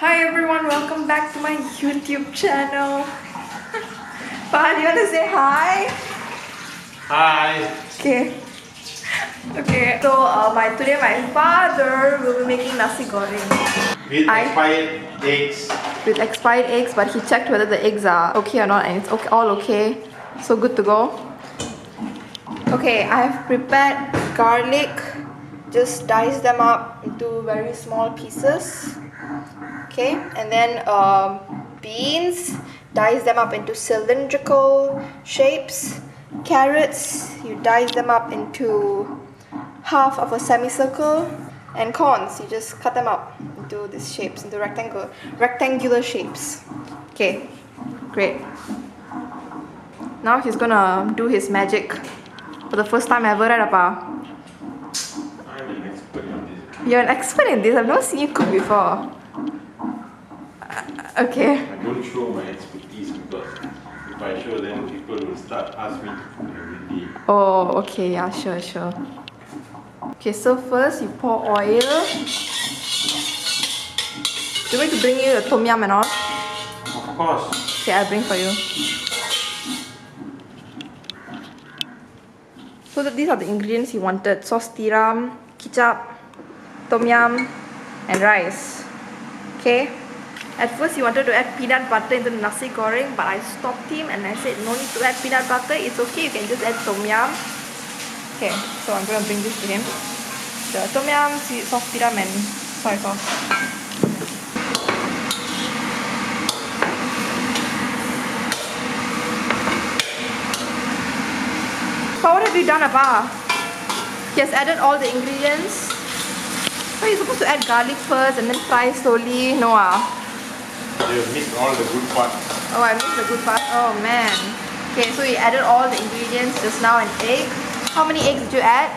Hi everyone, welcome back to my YouTube channel. Pa, do you want to say hi? Hi. Okay. Okay. So today my father will be making nasi goreng. With expired eggs. With expired eggs, but he checked whether the eggs are okay or not, and it's okay, all okay. So good to go. Okay, I have prepared garlic. Just dice them up into very small pieces. Okay, and then beans, dice them up into cylindrical shapes. Carrots, you dice them up into half of a semicircle. And corns, you just cut them up into these shapes, into rectangular shapes. Okay, great. Now he's gonna do his magic for the first time ever, right, Appa? I'm an expert on this. You're an expert in this. I've never seen you cook before. Okay. I don't show my expertise because if I show them, people will start asking me to cook every day. Oh, okay. Yeah, sure. Okay, so first you pour oil. Do you want me to bring you the tom yum and all? Of course. Okay, I'll bring for you. So these are the ingredients you wanted: sauce tiram, ketchup, tom yum, and rice. Okay. At first, he wanted to add peanut butter into the nasi goreng, but I stopped him and I said, no need to add peanut butter. It's okay, you can just add tom yum. Okay, so I'm going to bring this to him. The tom yum, sauce tiram, and soy sauce. So what have you done, Appa? He has added all the ingredients. So you're supposed to add garlic first and then fry slowly. No, You missed all the good parts. Oh, I missed the good part. Oh man. Okay, so you added all the ingredients just now, an egg. How many eggs did you add?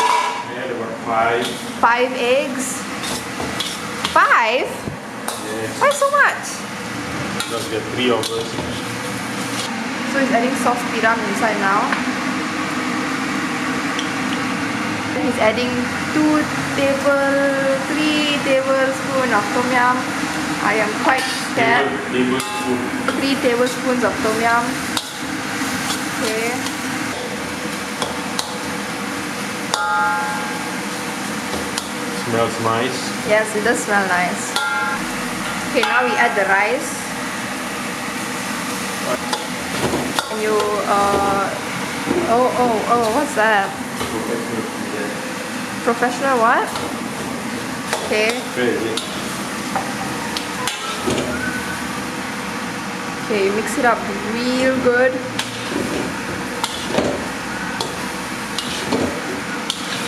I had about 5. 5 eggs. 5? Yes. Why so much? Because there are 3 of us. So he's adding sauce tiram inside now. Then he's adding 3 tablespoons of tom yum. I am quite scared. 3 tablespoons of tom yum. Okay. Smells nice. Yes, it does smell nice. Okay, now we add the rice. And you, what's that? Professional what? Okay. Where is it? Okay, you mix it up real good.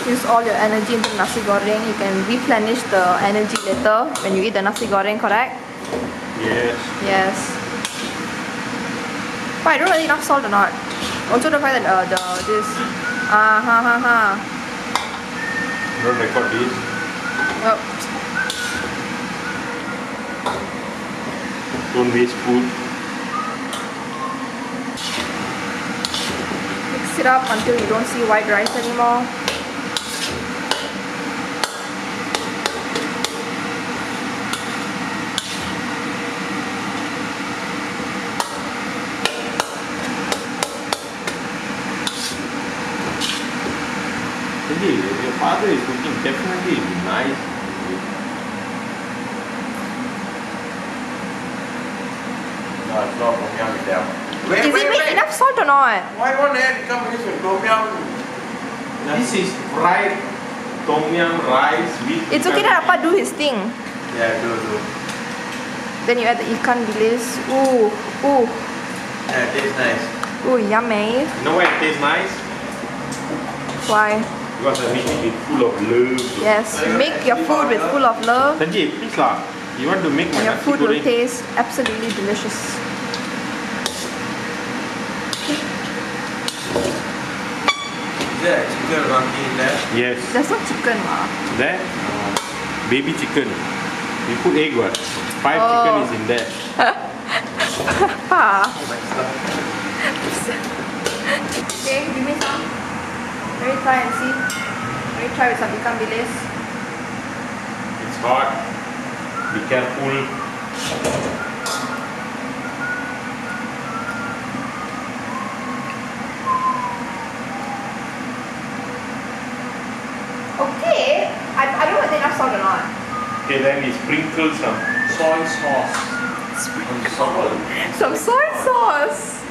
Use all your energy into nasi goreng. You can replenish the energy later when you eat the nasi goreng, correct? Yes. Yes. But I don't really enough salt or not. Also the fact that this Don't record this. well, Don't waste food. mix it up until you don't see white rice anymore. Your father is cooking definitely nice. No, it's not tom yum with them. Is it make enough salt or not? Why won't add come with tom yum? This is fried tom yum rice with. It's okay that Appa do his thing. Yeah, do. Then you add the ikan bilis. Ooh. Yeah, it tastes nice. Ooh, yummy. You know why it tastes nice? Why? Because I make it full of love. Yes, make your food with full of love, Sanjay, please lah. You want to make my and your nasi food will goreng? taste absolutely delicious. Is there chicken roti in there? Yes. There's no chicken, lah. There? Baby chicken. We put egg what? 5 Oh. chicken is in there. Pa. My stuff. Okay, give me some. Let me try and see. Let me try with some ikan bilis. It's hot. Be careful. Okay, I don't know whether enough salt or not. Okay, then we sprinkle some soy sauce on top. Some soy sauce.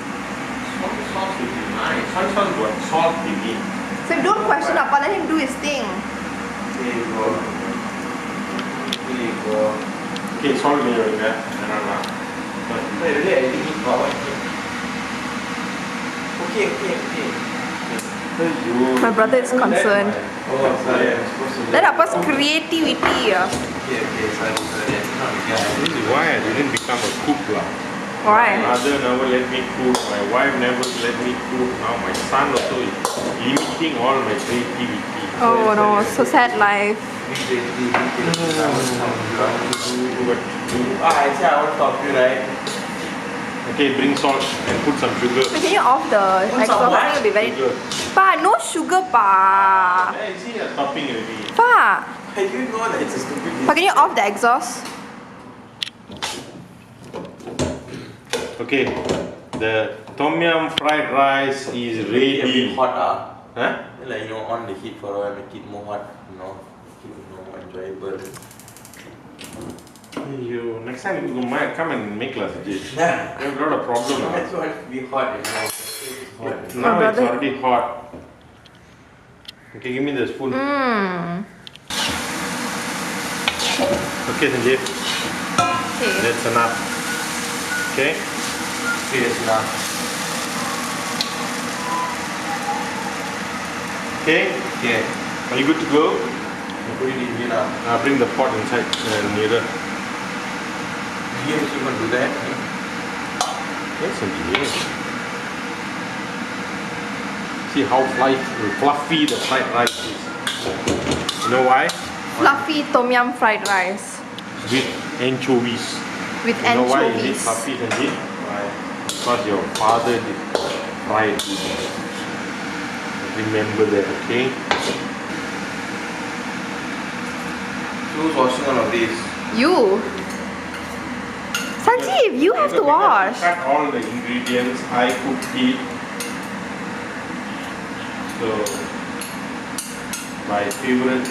Soy sauce would be nice. Soy sauce got salt in it. So don't question Appa, let him do his thing. Here you go. Here you go. Okay, salt in your finger. Wait, really? I think it's power. Okay. My brother is concerned. Oh, sorry. I'm supposed to. That Appa's creativity. Okay, sorry. This is why I didn't become a cook lah. Why? My mother never let me cook. My wife never let me cook. Now my son also is limiting all my creativity. Oh no, so sad life. Actually, I want to talk to you, right? Okay, bring salt and put some sugar. So can you off the Put some exhaust? I what? think it'll be very. Sugar. Pa, no sugar, pa. Yeah, you see, you're stopping already. Pa, I didn't know that it's a stupid. pa, can you off the exhaust? Okay, the tom yum fried rice is A bit ready. hot, Huh? Like, on the heat for a while, make it more hot, make it more enjoyable. You next time you might come and make us dish. Yeah. You have a lot of problem. I Now just want it to be hot, It's hot. it's brother- already hot. Okay, give me the spoon. Okay, Sanjeev, Okay. that's enough. Okay. Okay, that's enough. Okay. Okay. Are you good to go? Put it in here now. Bring the pot inside nearer. Here, you can do that. Yes, Sanjeev. See how fluffy the fried rice is. You know why? Fluffy tom yum fried rice With anchovies. with You know why is it anchovies. fluffy, Sanjeev? Why? Because your father did fried it. Remember that, okay? Who's washing all of this? You. Sanjeev, you have to wash. Cut all the ingredients. I cooked it. So my favorite.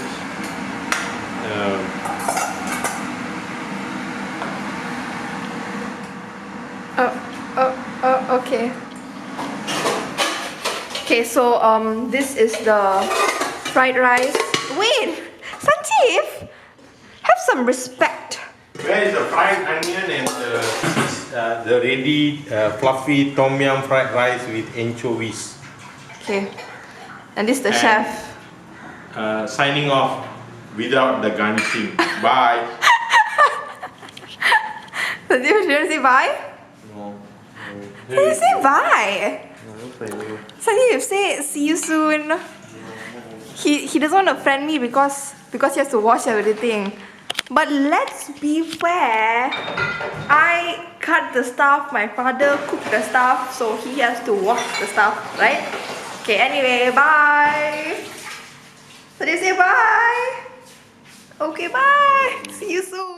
Okay. Okay, so this is the fried rice. Wait, Sanjeev, have some respect. Where is the fried onion and the ready fluffy tom yum fried rice with anchovies? Okay, and this is the And- chef. Signing off without the garnishing. Bye. Sanjeev, you want to say bye? No. Sanjeev, say bye. No. Sanjeev, say see you soon. He doesn't want to friend me because he has to wash everything. But let's be fair. I cut the stuff, my father cooked the stuff, so he has to wash the stuff, right? Okay, anyway, bye. So they say bye. Okay, bye. See you soon.